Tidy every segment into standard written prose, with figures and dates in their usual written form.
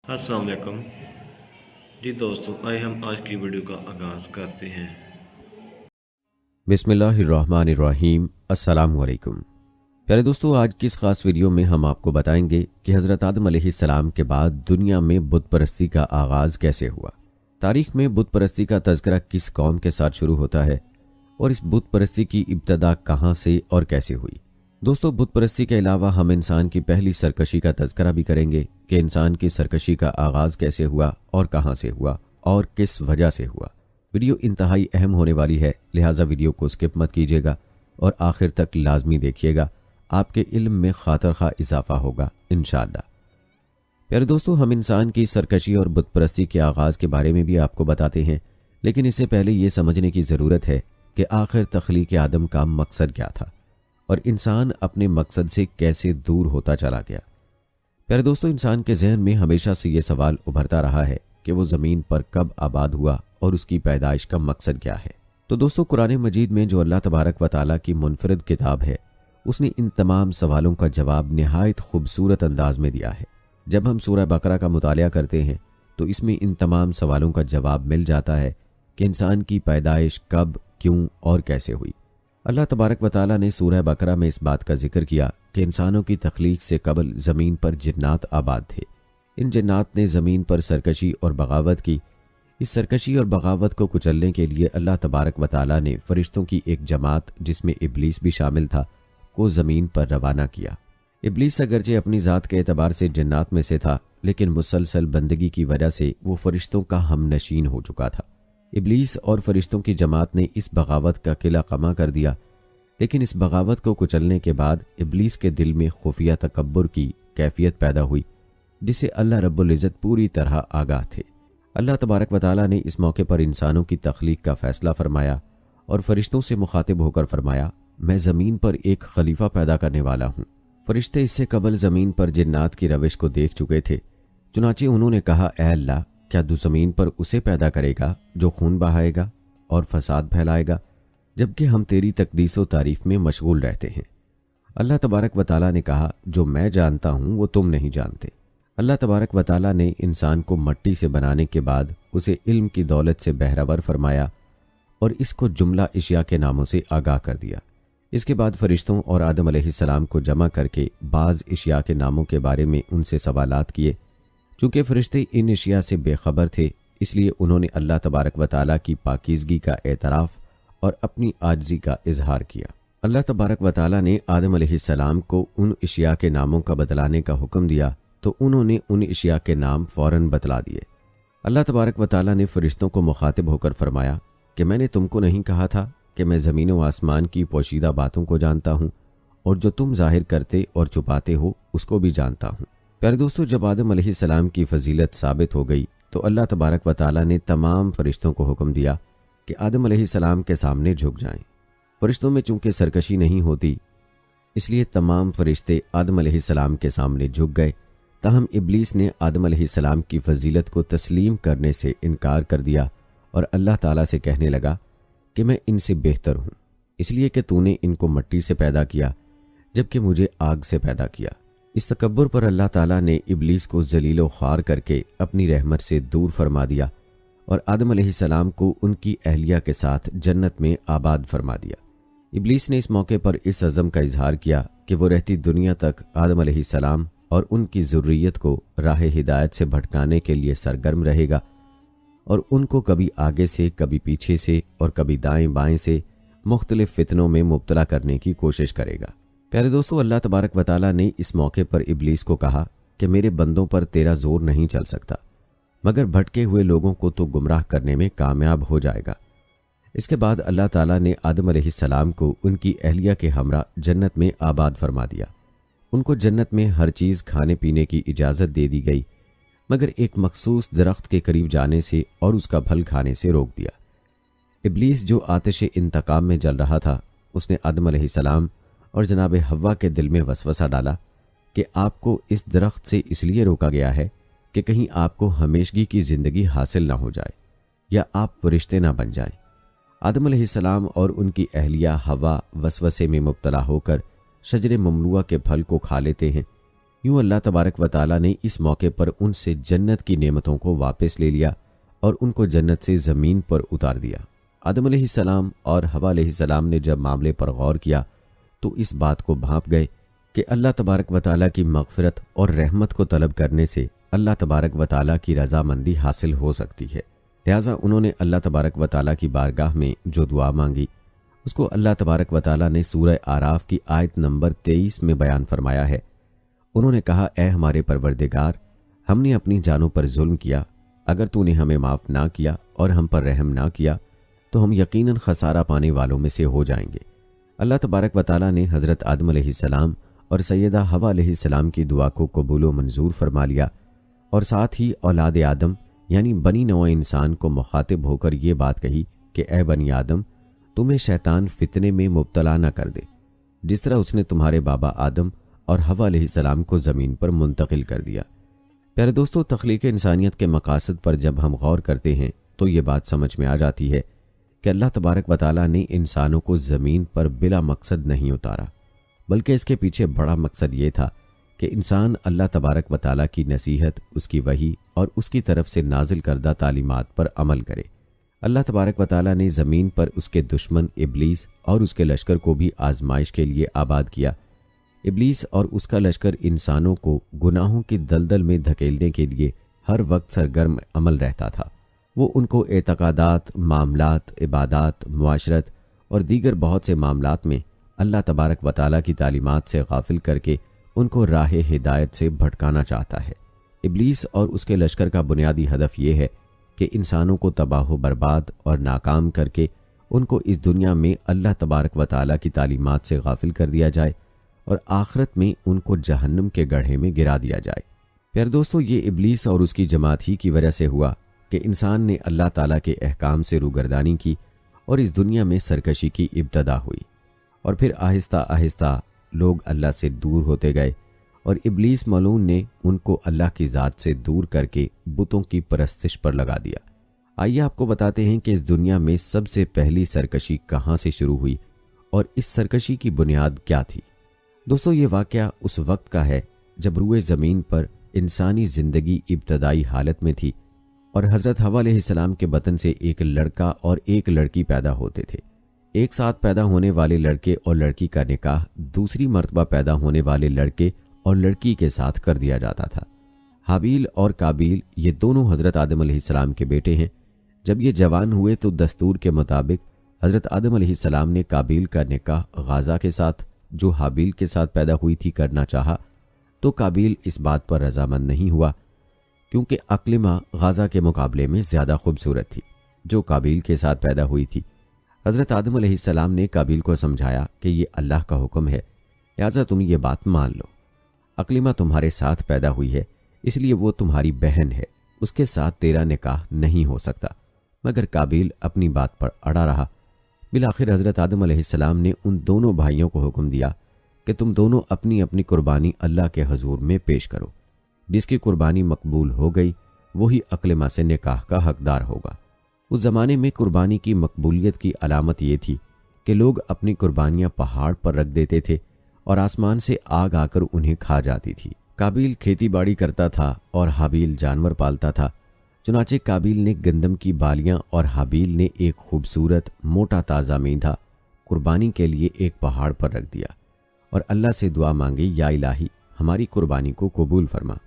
अस्सलाम वालेकुम जी दोस्तों, आइए हम आज की वीडियो का आगाज़ करते हैं। बिस्मिल्लाहिर्रहमानिर्रहीम। अस्सलामु अलैकुम। प्यारे दोस्तों, आज की इस खास वीडियो में हम आपको बताएंगे कि हज़रत आदम अलैहिस्सलाम के बाद दुनिया में बुत परस्ती का आगाज़ कैसे हुआ। तारीख में बुत परस्ती का तज़किरा किस कौम के साथ शुरू होता है और इस बुत परस्ती की इब्तदा कहाँ से और कैसे हुई। दोस्तों, बुत परस्ती के अलावा हम इंसान की पहली सरकशी का तज़किरा भी करेंगे कि इंसान की सरकशी का आगाज़ कैसे हुआ और कहाँ से हुआ और किस वजह से हुआ। वीडियो इंतहाई अहम होने वाली है, लिहाजा वीडियो को स्किप मत कीजिएगा और आखिर तक लाजमी देखिएगा। आपके इल्म में खातर खा इजाफा होगा इंशाअल्लाह। प्यारे दोस्तों, हम इंसान की सरकशी और बुत परस्ती के आगाज़ के बारे में भी आपको बताते हैं, लेकिन इससे पहले ये समझने की ज़रूरत है कि आखिर तख्लीक आदम का मकसद क्या था और इंसान अपने मकसद से कैसे दूर होता चला गया। प्यारे दोस्तों, इंसान के जहन में हमेशा से ये सवाल उभरता रहा है कि वो ज़मीन पर कब आबाद हुआ और उसकी पैदाइश का मकसद क्या है। तो दोस्तों, कुरान मजीद में जो अल्लाह तबारक व तआला की मुनफरिद किताब है, उसने इन तमाम सवालों का जवाब नहायत खूबसूरत अंदाज में दिया है। जब हम सूरह बकरा का मुतालिया करते हैं तो इसमें इन तमाम सवालों का जवाब मिल जाता है कि इंसान की पैदाइश कब, क्यों और कैसे हुई। अल्लाह तबारक व तआला ने सूरह बकरा में इस बात का जिक्र किया कि इंसानों की तख्लीक से कबल ज़मीन पर जिन्नात आबाद थे। इन जिन्नात ने ज़मीन पर सरकशी और बगावत की। इस सरकशी और बगावत को कुचलने के लिए अल्लाह तबारक व तआला ने फ़रिश्तों की एक जमात, जिसमें इब्लीस भी शामिल था, को ज़मीन पर रवाना किया। इब्लीस अगरचे अपनी ज़ात के एतबार से जिन्नात में से था, लेकिन मुसलसल बंदगी की वजह से वो फ़रिश्तों का हमनशीन हो चुका था। इब्लीस और फ़रिश्तों की जमात ने इस बगावत का किला कमा कर दिया, लेकिन इस बगावत को कुचलने के बाद इब्लीस के दिल में खुफिया तकब्बुर की कैफियत पैदा हुई, जिसे अल्लाह रब्बुल इज़्ज़त पूरी तरह आगाह थे। अल्लाह तबारक व तआला ने इस मौके पर इंसानों की तख्लीक का फ़ैसला फरमाया और फ़रिश्तों से मुखातिब होकर फरमाया, मैं ज़मीन पर एक खलीफा पैदा करने वाला हूँ। फ़रिश्ते इससे कबल ज़मीन पर जिन्नात की रविश को देख चुके थे, चुनांचे उन्होंने कहा, ए अल्लाह, क्या तू ज़मीन पर उसे पैदा करेगा जो खून बहाएगा और फसाद फैलाएगा, जबकि हम तेरी तकदीस व तारीफ़ में मशगूल रहते हैं। अल्लाह तबारक व तआला ने कहा, जो मैं जानता हूँ वो तुम नहीं जानते। अल्लाह तबारक व तआला ने इंसान को मट्टी से बनाने के बाद उसे इल्म की दौलत से बहरावर फरमाया और इसको जुमला इशिया के नामों से आगाह कर दिया। इसके बाद फ़रिश्तों और आदम अलैहिस्सलाम को जमा करके बाज़ इशिया के नामों के बारे में उनसे सवालात किए। चूँकि फ़रिश्ते इन इशिया से बेखबर थे, इसलिए उन्होंने अल्लाह तबारक व तआला की पाकीज़गी का एतराफ़ और अपनी आजिज़ी का इजहार किया। अल्लाह तबारक व तआला ने आदम अलैहिस्सलाम को उन इशिया के नामों का बदलाने का हुक्म दिया, तो उन्होंने उन इशिया के नाम फ़ौरन बतला दिए। अल्लाह तबारक व तआला ने फ़रिश्तों को मुखातिब होकर फरमाया कि मैंने तुमको नहीं कहा था कि मैं ज़मीन व आसमान की पोशीदा बातों को जानता हूँ और जो तुम ज़ाहिर करते और छुपाते हो उसको भी जानता हूँ। प्यारे दोस्तों, जब आदम अलैहिस्सलाम की फजीलत साबित हो गई तो अल्लाह तबारक व तआला ने तमाम फ़रिश्तों को हुक्म दिया कि आदम अलैहिस्सलाम के सामने झुक जाएं। फ़रिश्तों में चूँकि सरकशी नहीं होती, इसलिए तमाम फ़रिश्ते आदम अलैहिस्सलाम के सामने झुक गए। ताहम इब्लीस ने आदम अलैहिस्सलाम की फजीलत को तस्लीम करने से इनकार कर दिया और अल्लाह ताला से कहने लगा कि मैं इनसे बेहतर हूँ, इसलिए कि तूने इनको मट्टी से पैदा किया जबकि मुझे आग से पैदा किया। इस तकब्बुर पर अल्लाह ताला ने इब्लीस को जलील व ख्वार करके अपनी रहमत से दूर फरमा दिया और आदम अलैहिस्सलाम को उनकी अहलिया के साथ जन्नत में आबाद फरमा दिया। इब्लीस ने इस मौके पर इस अज़म का इजहार किया कि वो रहती दुनिया तक आदम अलैहिस्सलाम और उनकी ज़ुर्रियत को राह हिदायत से भटकाने के लिए सरगर्म रहेगा और उनको कभी आगे से, कभी पीछे से और कभी दाएं बाएं से मुख्तलिफ फितनों में मुब्तला करने की कोशिश करेगा। प्यारे दोस्तों, अल्लाह तबारक व तआला ने इस मौके पर इब्लीस को कहा कि मेरे बंदों पर तेरा जोर नहीं चल सकता, मगर भटके हुए लोगों को तो गुमराह करने में कामयाब हो जाएगा। इसके बाद अल्लाह ताला ने आदम अलैहिस्सलाम को उनकी अहलिया के हमरा जन्नत में आबाद फरमा दिया। उनको जन्नत में हर चीज़ खाने पीने की इजाज़त दे दी गई, मगर एक मखसूस दरख्त के करीब जाने से और उसका फल खाने से रोक दिया। इब्लीस जो आतिश इंतकाम में जल रहा था, उसने आदम अलैहिस्सलाम और जनाब हव्वा के दिल में वसवसा डाला कि आपको इस दरख्त से इसलिए रोका गया है कि कहीं आपको हमेशगी की ज़िंदगी हासिल ना हो जाए या आप फरिश्ते ना बन जाएं। आदम अलैहिस्सलाम और उनकी अहलिया हव्वा वसवसे में मुब्तला होकर शजरे ममनुआ के फल को खा लेते हैं। यूं अल्लाह तबारक व ताला ने इस मौके पर उनसे जन्नत की नेमतों को वापस ले लिया और उनको जन्नत से ज़मीन पर उतार दिया। आदम अलैहिस्सलाम और हवा अलैहिस्सलाम ने जब मामले पर गौर किया तो इस बात को भांप गए कि अल्लाह तबारक व ताला की मग़फ़िरत और रहमत को तलब करने से अल्लाह तबारक व ताला की रज़ामंदी हासिल हो सकती है। लिहाजा उन्होंने अल्लाह तबारक व ताला की बारगाह में जो दुआ मांगी उसको अल्लाह तबारक व ताला ने सूरह आराफ की आयत नंबर 23 में बयान फरमाया है। उन्होंने कहा, ए हमारे परवरदिगार, हमने अपनी जानों पर जुल्म किया, अगर तूने हमें माफ़ ना किया और हम पर रहम ना किया तो हम यकीनन खसारा पाने वालों में से हो जाएंगे। अल्लाह तबारक व ताला ने हज़रत आदम अलैहिस्सलाम और सैयदा हवा अलैहिस्सलाम की दुआ को कबूल व मंजूर फरमा लिया और साथ ही औलाद आदम यानी बनी नौ इंसान को मुखातिब होकर ये बात कही कि ए बनी आदम, तुम्हें शैतान फितने में मुब्तला न कर दे, जिस तरह उसने तुम्हारे बाबा आदम और हवा अलैहिस्सलाम को ज़मीन पर मुंतकिल कर दिया। प्यारे दोस्तों, तख्लीक इंसानियत के मकासद पर जब हम गौर करते हैं तो ये बात समझ में आ जाती है कि अल्लाह तबारक व ताला ने इंसानों को ज़मीन पर बिला मकसद नहीं उतारा, बल्कि इसके पीछे बड़ा मकसद ये था कि इंसान अल्लाह तबारक व ताला की नसीहत, उसकी वही और उसकी तरफ से नाजिल करदा तालीमात पर अमल करे। अल्लाह तबारक व ताला ने ज़मीन पर उसके दुश्मन इब्लीस और उसके लश्कर को भी आजमाइश के लिए आबाद किया। इब्लीस और उसका लश्कर इंसानों को गुनाहों की दलदल में धकेलने के लिए हर वक्त सरगर्म अमल रहता था। वो उनको एतकादात, मामलात, इबादात, मुआशरत और दीगर बहुत से मामलात में अल्लाह तबारक व ताला की तालीमात से गाफिल करके उनको राह हिदायत से भटकाना चाहता है। इब्लीस और उसके लश्कर का बुनियादी हदफ ये है कि इंसानों को तबाह बर्बाद और नाकाम करके उनको इस दुनिया में अल्लाह तबारक व ताला की तालीमात से गाफिल कर दिया जाए और आखिरत में उनको जहन्नम के गड्ढे में गिरा दिया जाए। प्यारे दोस्तों, ये इब्लीस और उसकी जमात ही की वजह से हुआ कि इंसान ने अल्लाह ताला के अहकाम से रूगर्दानी की और इस दुनिया में सरकशी की इब्तदा हुई और फिर आहिस्ता आहिस्ता लोग अल्लाह से दूर होते गए और इब्लीस मलून ने उनको अल्लाह की ज़ात से दूर करके बुतों की परस्तिश पर लगा दिया। आइए आपको बताते हैं कि इस दुनिया में सबसे पहली सरकशी कहाँ से शुरू हुई और इस सरकशी की बुनियाद क्या थी। दोस्तों, ये वाक़या उस वक्त का है जब रूए ज़मीन पर इंसानी ज़िंदगी इब्तदाई हालत में थी और हज़रत हवा अलैहिस्सलाम के बतन से एक लड़का और एक लड़की पैदा होते थे। एक साथ पैदा होने वाले लड़के और लड़की का निकाह दूसरी मर्तबा पैदा होने वाले लड़के और लड़की के साथ कर दिया जाता था। हाबील और काबील ये दोनों हज़रत आदम अलैहिस्सलाम के बेटे हैं। जब ये जवान हुए तो दस्तूर के मुताबिक हज़रत आदम अलैहिस्सलाम ने काबील का निकाह गाज़ा के साथ, जो हाबील के साथ पैदा हुई थी, करना चाहा तो काबील इस बात पर रजामंद नहीं हुआ क्योंकि अक्लिमा गाज़ा के मुकाबले में ज़्यादा खूबसूरत थी जो काबील के साथ पैदा हुई थी। हज़रत आदम अलैहिस्सलाम ने काबील को समझाया कि ये अल्लाह का हुक्म है, लिहाजा तुम ये बात मान लो। अक्लिमा तुम्हारे साथ पैदा हुई है इसलिए वो तुम्हारी बहन है, उसके साथ तेरा निकाह नहीं हो सकता। मगर काबील अपनी बात पर अड़ा रहा। बिलाखिर हज़रत आदम अलैहिस्सलाम ने उन दोनों भाइयों को हुक्म दिया कि तुम दोनों अपनी अपनी कुर्बानी अल्लाह के हजूर में पेश करो। जिसकी कुर्बानी मकबूल हो गई वही अक्लिमा से निकाह का हकदार होगा। उस ज़माने में कुर्बानी की मकबूलियत की अलामत ये थी कि लोग अपनी कुर्बानियाँ पहाड़ पर रख देते थे और आसमान से आग आकर उन्हें खा जाती थी। काबील खेती बाड़ी करता था और हाबील जानवर पालता था। चुनाचे काबील ने गंदम की बालियाँ और हाबील ने एक खूबसूरत मोटा ताज़ा मेंढा कुर्बानी के लिए एक पहाड़ पर रख दिया और अल्लाह से दुआ मांगी, या इलाही हमारी कुर्बानी को कबूल फरमा।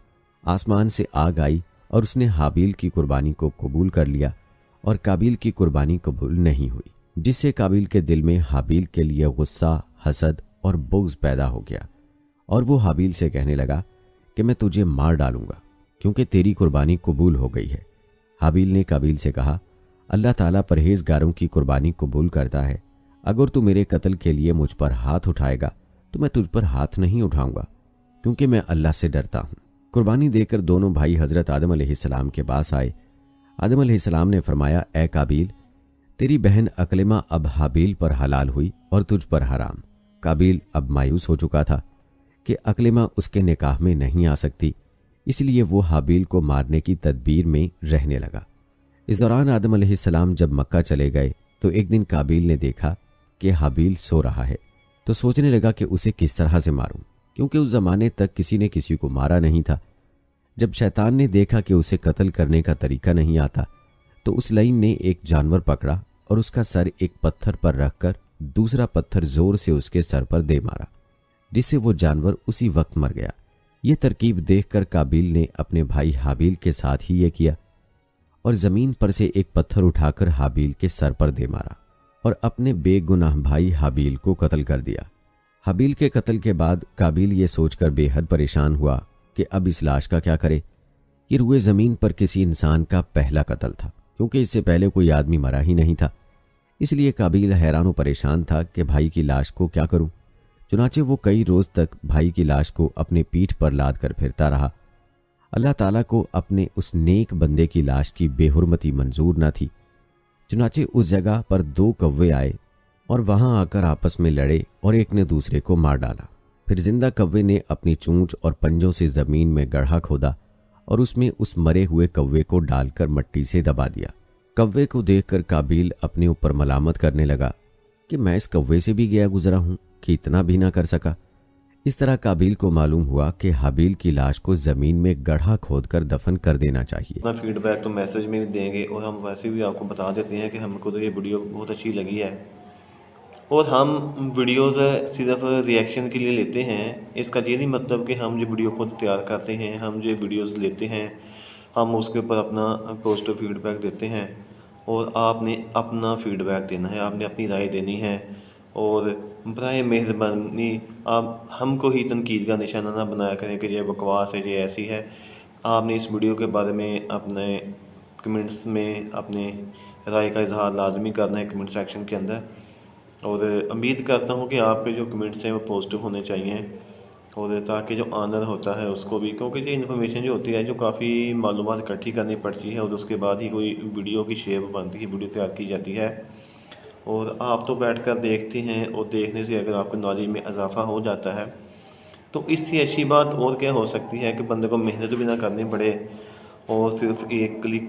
आसमान से आग आई और उसने हाबील की कुर्बानी को कबूल कर लिया और काबील की कुर्बानी कबूल नहीं हुई, जिससे काबील के दिल में हाबील के लिए गुस्सा, हसद और बुग़्ज़ पैदा हो गया और वो हाबील से कहने लगा कि मैं तुझे मार डालूंगा क्योंकि तेरी कुर्बानी कबूल हो गई है। हाबील ने काबील से कहा, अल्लाह ताला परहेज़गारों की कुर्बानी कबूल करता है। अगर तू मेरे कत्ल के लिए मुझ पर हाथ उठाएगा तो मैं तुझ पर हाथ नहीं उठाऊंगा क्योंकि मैं अल्लाह से डरता हूँ। कुर्बानी देकर दोनों भाई हज़रत आदम अलैहिस्सलाम के पास आए। आदम अलैहिस्सलाम ने फरमाया, ए काबील, तेरी बहन अक्लिमा अब हाबील पर हलाल हुई और तुझ पर हराम। काबील अब मायूस हो चुका था कि अक्लिमा उसके निकाह में नहीं आ सकती, इसलिए वो हाबील को मारने की तदबीर में रहने लगा। इस दौरान आदम अलैहिस्सलाम जब मक्का चले गए तो एक दिन काबील ने देखा कि हाबील सो रहा है तो सोचने लगा कि उसे किस तरह से मारूं क्योंकि उस ज़माने तक किसी ने किसी को मारा नहीं था। जब शैतान ने देखा कि उसे कत्ल करने का तरीका नहीं आता, तो उस लाइन ने एक जानवर पकड़ा और उसका सर एक पत्थर पर रखकर दूसरा पत्थर जोर से उसके सर पर दे मारा, जिससे वो जानवर उसी वक्त मर गया। ये तरकीब देखकर काबिल ने अपने भाई हाबिल के साथ ही ये किया और ज़मीन पर से एक पत्थर उठाकर हाबिल के सर पर दे मारा और अपने बेगुनाह भाई हाबिल को कत्ल कर दिया। हाबिल के कत्ल के बाद काबिल ये सोचकर बेहद परेशान हुआ कि अब इस लाश का क्या करे। ये रुए ज़मीन पर किसी इंसान का पहला कत्ल था, क्योंकि इससे पहले कोई आदमी मरा ही नहीं था। इसलिए काबिल हैरान व परेशान था कि भाई की लाश को क्या करूं। चुनाचे वो कई रोज़ तक भाई की लाश को अपने पीठ पर लाद कर फिरता रहा। अल्लाह ताला को अपने उस नेक बंदे की लाश की बेहुरमती मंजूर न थी। चुनाचे उस जगह पर 2 कौवे आए और वहां आकर आपस में लड़े और एक ने दूसरे को मार डाला। फिर जिंदा कौवे ने अपनी चोंच और पंजों से ज़मीन में गड्ढा खोदा और उसमें उस मरे हुए कौवे को डालकर मिट्टी से दबा दिया। कौवे को देखकर काबिल अपने ऊपर मलामत करने लगा कि मैं इस कौवे से भी गया गुजरा हूं कि इतना भी ना कर सका। इस तरह काबिल को मालूम हुआ कि हाबिल की लाश को ज़मीन में गड्ढा खोदकर दफन कर देना चाहिए। अपना फीडबैक तो मैसेज में भी देंगे और हम वैसे भी आपको बता देते हैं कि हमको तो ये वीडियो बहुत अच्छी लगी है और हम वीडियोस सिर्फ रिएक्शन के लिए लेते हैं। इसका ये नहीं मतलब कि हम जो वीडियो खुद तैयार करते हैं, हम जो वीडियोस लेते हैं, हम उसके ऊपर अपना पॉजिटिव फीडबैक देते हैं और आपने अपना फीडबैक देना है, आपने अपनी राय देनी है। और बराए मेहरबानी आप हमको ही तनकीद का निशाना ना बनाया करें कि ये बकवास है, ये ऐसी है। आपने इस वीडियो के बारे में अपने कमेंट्स में अपने राय का इजहार लाजमी करना है कमेंट सेक्शन के अंदर। और उम्मीद करता हूँ कि आपके जो कमेंट्स हैं वो पॉजिटिव होने चाहिए और ताकि जो ऑनर होता है उसको भी, क्योंकि ये इन्फॉर्मेशन जो होती है जो काफ़ी मालूमात इकट्ठी करनी पड़ती है और उसके बाद ही कोई वीडियो की शेप बनती है, वीडियो तैयार की जाती है। और आप तो बैठकर देखते हैं और देखने से अगर आपको नॉलेज में इजाफा हो जाता है तो इससे अच्छी बात और क्या हो सकती है कि बंदे को मेहनत भी ना करनी पड़े और सिर्फ एक क्लिक